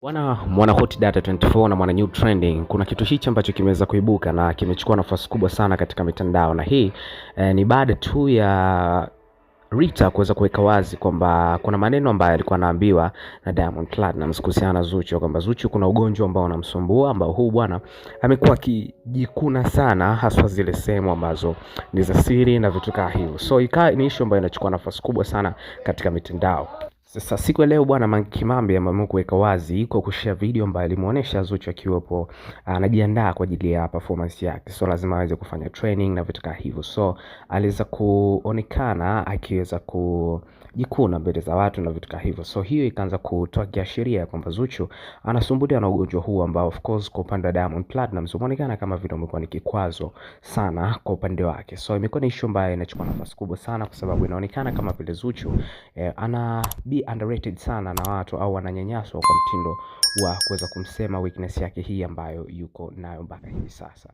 Mwana Hot Data 24 na mwana New Trending, kuna kitu hichi ambacho kimeweza kuibuka na kimechukua nafasi kubwa sana katika mitandao, na hii ni baada tu ya Rita kuweza kuweka wazi kwamba kuna maneno ambayo alikuwa anaambiwa na Diamond Platnumz kuhusiana na Zuchu, kwamba Zuchu kuna ugonjwa ambao unamsumbua, ambao huu bwana amekuwa akijikuna sana, hasa zile sehemu ambazo ni za siri na vitu kama hivyo. So ikawa ni issue ambayo inachukua nafasi kubwa sana katika mitandao. Sasa siku ya leo bwana Mange Kimambi ameamua kuweka wazi kwa kushare video ambayo alimuonesha Zuchu akiwepo anajiandaa kwa ajili ya performance yake. So lazima aweze kufanya training na vitu kama hivyo. So aliweza kuonekana akiweza kujikuna mbele za watu na vitu kama hivyo. So hiyo ikaanza kutoa kiashiria kwamba Zuchu anasumbuliwa na ugonjwa huu ambao of course kwa upande wa Diamond Platnumz umeonekana kama vile umekuwa ni kikwazo sana kwa upande wake. So imekuwa ni issue ambayo inachukua nafasi kubwa sana kwa sababu inaonekana kama vile Zuchu ana be underrated sana na watu au wananyanyaswa kwa mtindo wa kuweza kumsema weakness yake hii ambayo yuko nayo mpaka hivi sasa.